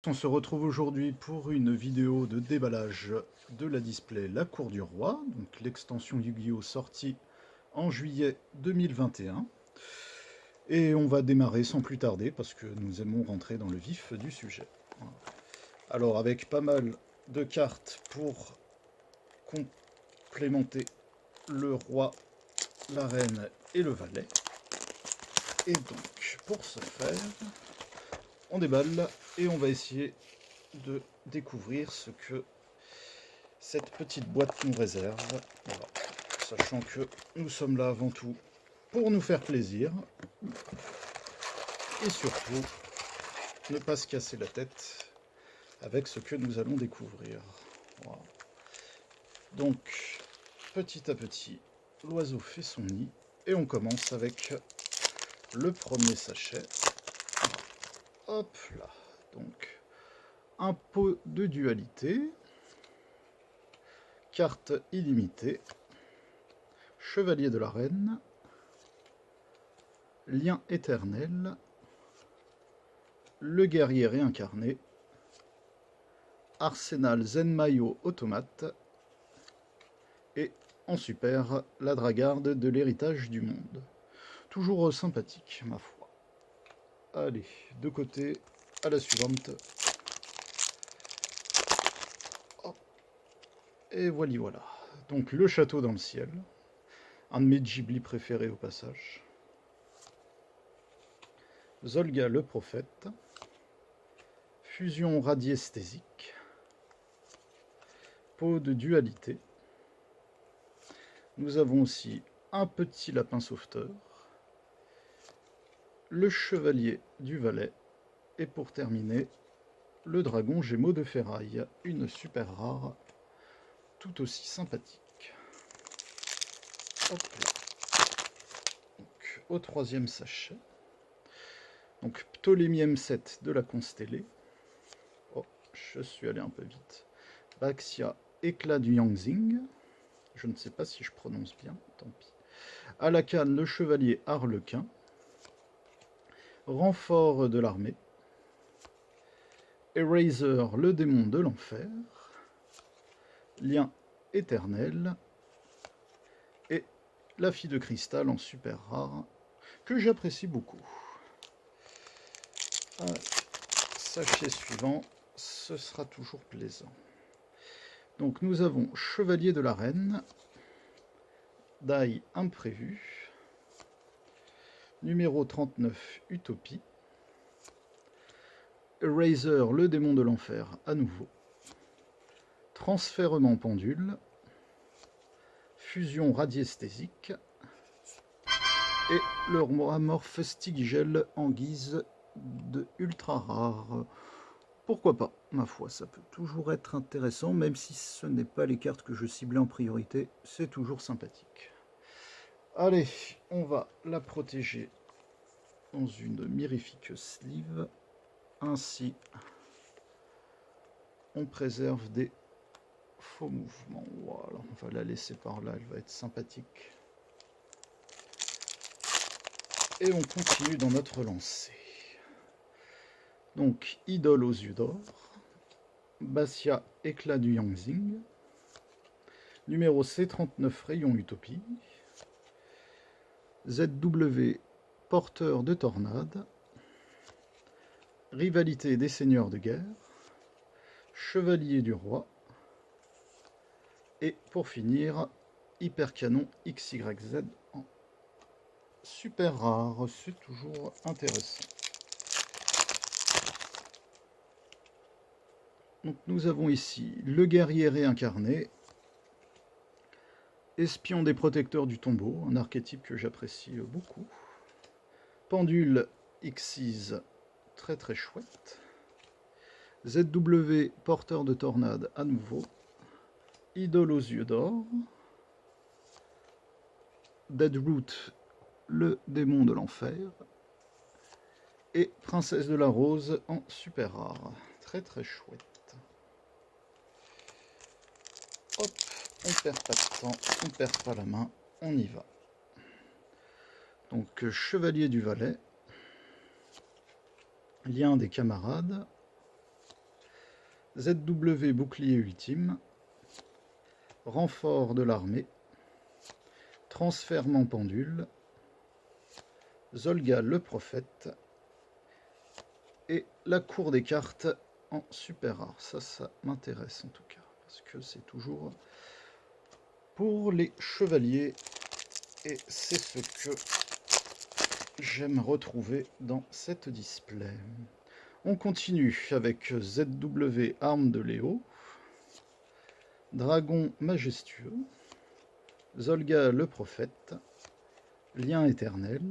On se retrouve aujourd'hui pour une vidéo de déballage de la display La Cour du Roi, donc l'extension Yu-Gi-Oh sortie en juillet 2021. Et on va démarrer sans plus tarder parce que nous aimons rentrer dans le vif du sujet. Voilà. Alors avec pas mal de cartes pour complémenter le roi, la reine et le valet. Et donc pour ce faire, on déballe et on va essayer de découvrir ce que cette petite boîte nous réserve. Voilà. Sachant que nous sommes là avant tout pour nous faire plaisir et surtout ne pas se casser la tête avec ce que nous allons découvrir. Voilà. Donc petit à petit l'oiseau fait son nid et on commence avec le premier sachet. Voilà. Hop là, donc un pot de dualité, carte illimitée, chevalier de la reine, lien éternel, le guerrier réincarné, arsenal Zenmayo automate, et en super, la dragarde de l'héritage du monde. Toujours sympathique, ma foi. Allez, de côté, à la suivante. Hop. Et voilà. Donc le château dans le ciel. Un de mes Ghibli préférés au passage. Zolga le prophète. Fusion radiesthésique. Pot de dualité. Nous avons aussi un petit lapin sauveteur. Le chevalier du valet. Et pour terminer, le dragon Gémeaux de ferraille. Une super rare, tout aussi sympathique. Hop là. Donc, au troisième sachet. Donc Ptolémie M7 de la Constellée. Oh, je suis allé un peu vite. Baxia, éclat du Yangzing. Je ne sais pas si je prononce bien, tant pis. Alakan, le chevalier Harlequin. Renfort de l'armée. Eraser, le démon de l'enfer. Lien éternel. Et la fille de cristal en super rare, que j'apprécie beaucoup. Sachet suivant, ce sera toujours plaisant. Donc nous avons Chevalier de la Reine, die imprévu, numéro 39 Utopie, Eraser le démon de l'enfer à nouveau, transfèrement pendule, fusion radiesthésique et le amorphe Stigigel en guise de ultra rare. Pourquoi pas, ma foi, ça peut toujours être intéressant, même si ce n'est pas les cartes que je ciblais en priorité, c'est toujours sympathique. Allez, on va la protéger dans une mirifique sleeve. Ainsi, on préserve des faux mouvements. Voilà, on va la laisser par là, elle va être sympathique. Et on continue dans notre lancée. Donc, idole aux yeux d'or. Bastia, éclat du Yangzing. Numéro C39, rayon Utopie. ZW, porteur de tornade. Rivalité des seigneurs de guerre. Chevalier du roi. Et pour finir, hypercanon XYZ en super rare. C'est toujours intéressant. Donc nous avons ici le guerrier réincarné, espion des protecteurs du tombeau, un archétype que j'apprécie beaucoup. Pendule Xyz, très très chouette. ZW, porteur de tornade à nouveau. Idole aux yeux d'or. Deadroot, le démon de l'enfer. Et princesse de la rose en super rare. Très très chouette. Hop, on perd pas de temps, on perd pas la main, on y va. Donc chevalier du Valais, lien des camarades, ZW bouclier ultime, renfort de l'armée, transfèrement pendule, Zolga le prophète, et la cour des cartes en super rare. Ça m'intéresse en tout cas, parce que c'est toujours pour les chevaliers, et c'est ce que j'aime retrouver dans cette display. On continue avec ZW arme de Léo, dragon majestueux, Zolga le prophète, lien éternel,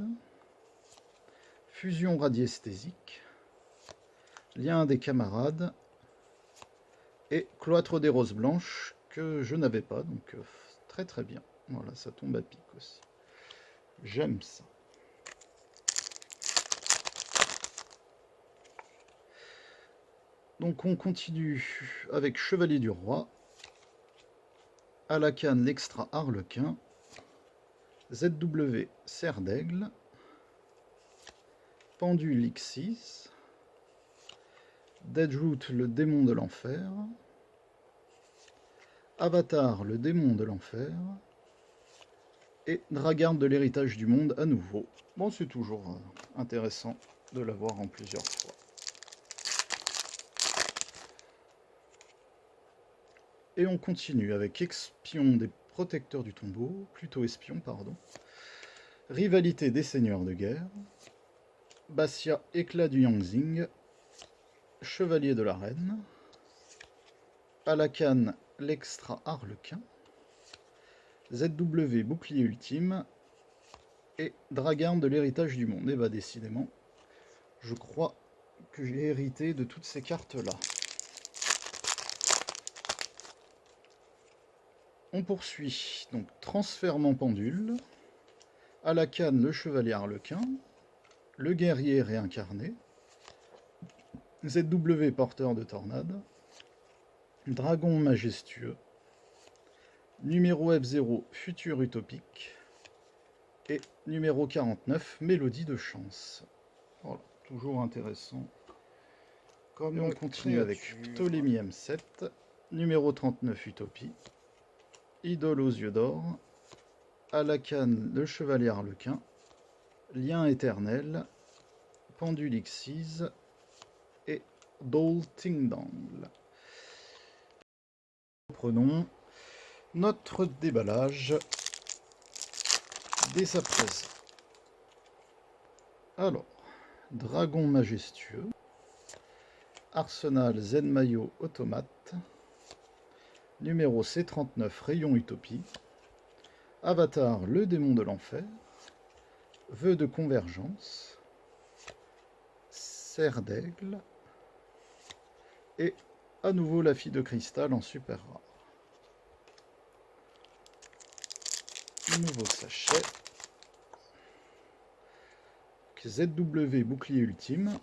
fusion radiesthésique, lien des camarades, et cloître des roses blanches que je n'avais pas, donc très très bien. Voilà, ça tombe à pic aussi. J'aime ça. Donc on continue avec Chevalier du Roi, à la canne l'extra Harlequin, ZW Serre d'Aigle, Pendule X6, Deadroot le démon de l'enfer, Avatar le démon de l'enfer, et Dragarde de l'héritage du monde à nouveau. Bon, c'est toujours intéressant de l'avoir en plusieurs fois. Et on continue avec Espion des protecteurs du tombeau, plutôt espion, pardon. Rivalité des seigneurs de guerre, Bastia éclat du Yangzing, Chevalier de la Reine, à la canne l'extra Harlequin, ZW bouclier ultime, et Dragarde de l'héritage du monde. Et bah décidément, je crois que j'ai hérité de toutes ces cartes-là. On poursuit, donc transfèrement pendule, à la canne le chevalier Harlequin, le guerrier réincarné, ZW porteur de tornade, dragon majestueux, numéro F0 futur utopique, et numéro 49 mélodie de chance. Voilà, toujours intéressant. Comme on continue avec Ptolémie M7, numéro 39 utopie, idole aux yeux d'or, à la canne le chevalier Harlequin, lien éternel, pendule X6 et Dol Ting-Dang. Prenons notre déballage dès à présent. Alors, dragon majestueux, arsenal Zen Maillot automate, numéro C39 rayon utopie, avatar le démon de l'enfer, vœu de convergence, serre d'aigle, et à nouveau la fille de cristal en super rare. Nouveau sachet. ZW bouclier ultime,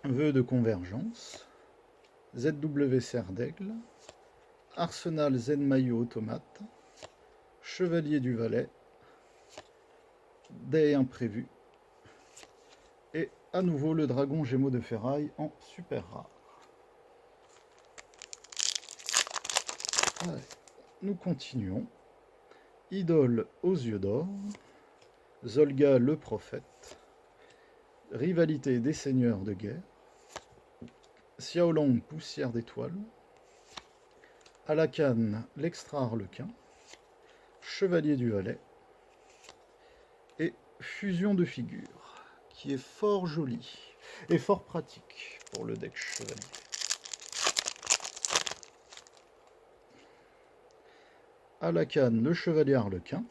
vœu de convergence, ZW serre d'aigle, arsenal Zen Maillot automate, chevalier du Valais, dés imprévus, et à nouveau le dragon Gémeaux de ferraille en super rare. Allez, nous continuons. Idole aux yeux d'or, Zolga le prophète, rivalité des seigneurs de guerre, Xiaolong poussière d'étoiles, à la canne l'extra Harlequin, chevalier du Valais, et fusion de figures, qui est fort jolie et fort pratique pour le deck chevalier. À la canne, le chevalier Harlequin.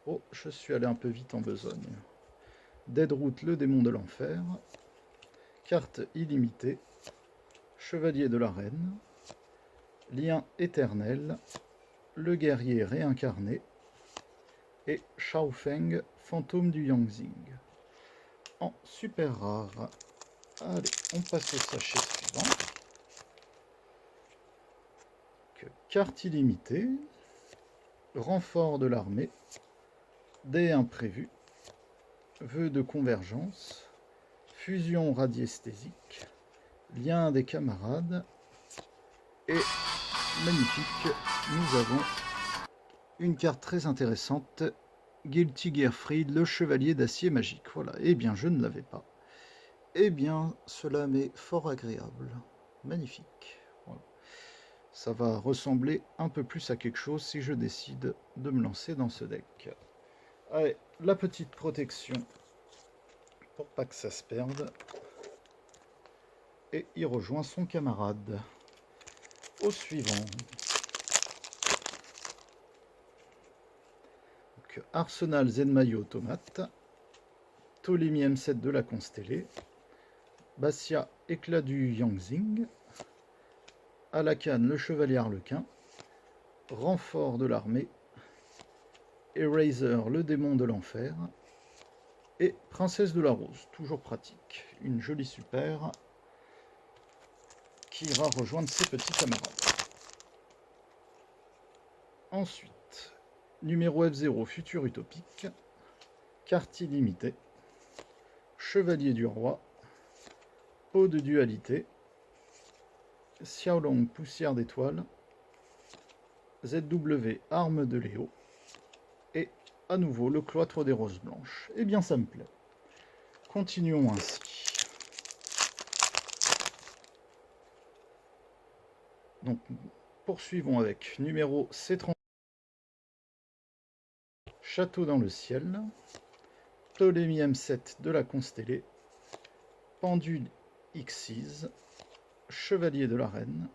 Oh, je suis allé un peu vite en besogne. Deadroot, le démon de l'enfer. Carte illimitée. Chevalier de la Reine. Lien éternel. Le guerrier réincarné. Et Shaofeng, fantôme du Yangzing. En super rare. Allez, on passe au sachet suivant. Carte illimitée, renfort de l'armée, des imprévus, vœux de convergence, fusion radiesthésique, lien des camarades, et magnifique, nous avons une carte très intéressante, Guilty Gearfried, le chevalier d'acier magique. Voilà, eh bien je ne l'avais pas. Eh bien cela m'est fort agréable, magnifique. Voilà. Ça va ressembler un peu plus à quelque chose si je décide de me lancer dans ce deck. Allez, la petite protection pour pas que ça se perde. Et il rejoint son camarade. Au suivant. Donc, Arsenal Zenmayo Automate. Ptolemy M7 de la Constellée. Bastia Éclat du Yangzing. Alakan le Chevalier Harlequin. Renfort de l'armée. Eraser le Démon de l'Enfer. Et Princesse de la Rose, toujours pratique. Une jolie super qui ira rejoindre ses petits camarades. Ensuite, numéro F0, Futur Utopique, carte illimitée, Chevalier du Roi, Peau de Dualité, Xiaolong, Poussière d'étoile, ZW, Arme de Léo, et à nouveau le Cloître des Roses Blanches. Eh bien ça me plaît. Continuons ainsi. Donc, poursuivons avec numéro C30. Château dans le ciel. Ptolemy M7 de la Constellée. Pendule X6. Chevalier de la Reine.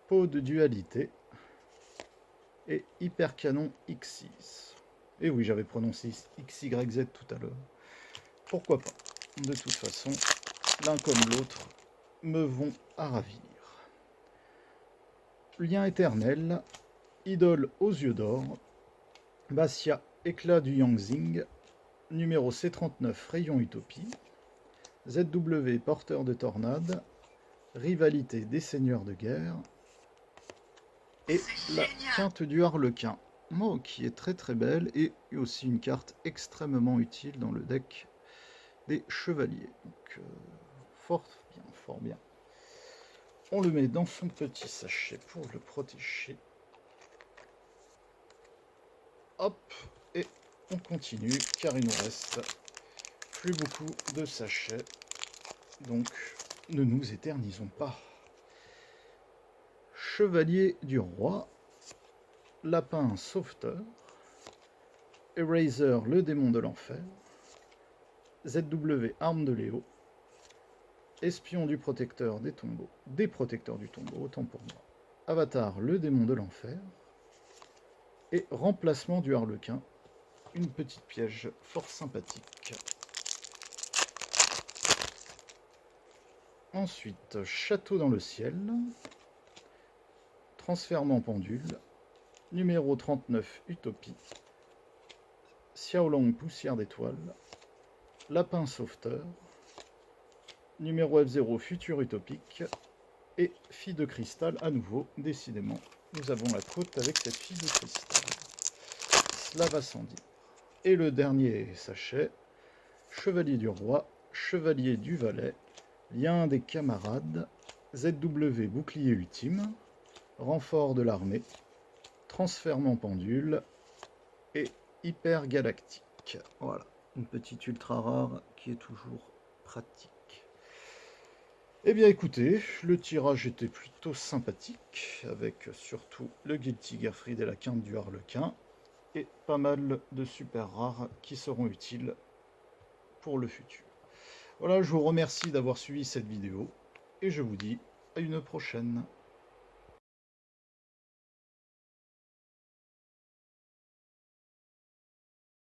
Peau de dualité. Et Hypercanon X6. Et oui, j'avais prononcé XYZ tout à l'heure. Pourquoi pas? De toute façon, l'un comme l'autre me vont à ravir. Lien éternel, idole aux yeux d'or, Bastia, éclat du Yangzing, numéro C39, Rayon Utopie, ZW, porteur de tornade, rivalité des seigneurs de guerre, et la quinte du Harlequin, qui est très très belle, et aussi une carte extrêmement utile dans le deck des chevaliers. Donc, fort bien, fort bien. On le met dans son petit sachet pour le protéger. Hop, et on continue, car il nous reste plus beaucoup de sachets. Donc, ne nous éternisons pas. Chevalier du Roi, Lapin Sauveteur, Eraser le Démon de l'Enfer, ZW Arme de Léo, Espion du Protecteur des Tombeaux, des Protecteurs du Tombeau, autant pour moi, Avatar le Démon de l'Enfer, et Remplacement du Harlequin, une petite piège fort sympathique. Ensuite, Château dans le ciel, Transfèrement pendule, numéro 39, Utopie, Xiaolong, Poussière d'étoile, Lapin sauveteur, numéro F0, Futur utopique, et Fille de cristal à nouveau. Décidément, nous avons la côte avec cette fille de cristal. Cela va sans dire. Et le dernier sachet, Chevalier du Roi, Chevalier du Valet, Lien des camarades, ZW Bouclier ultime, Renfort de l'armée, Transfèrement pendule et Hyper galactique. Voilà, une petite ultra rare qui est toujours pratique. Eh bien écoutez, le tirage était plutôt sympathique, avec surtout le Guilty Gearfried et la quinte du Harlequin, et pas mal de super rares qui seront utiles pour le futur. Voilà, je vous remercie d'avoir suivi cette vidéo, et je vous dis à une prochaine.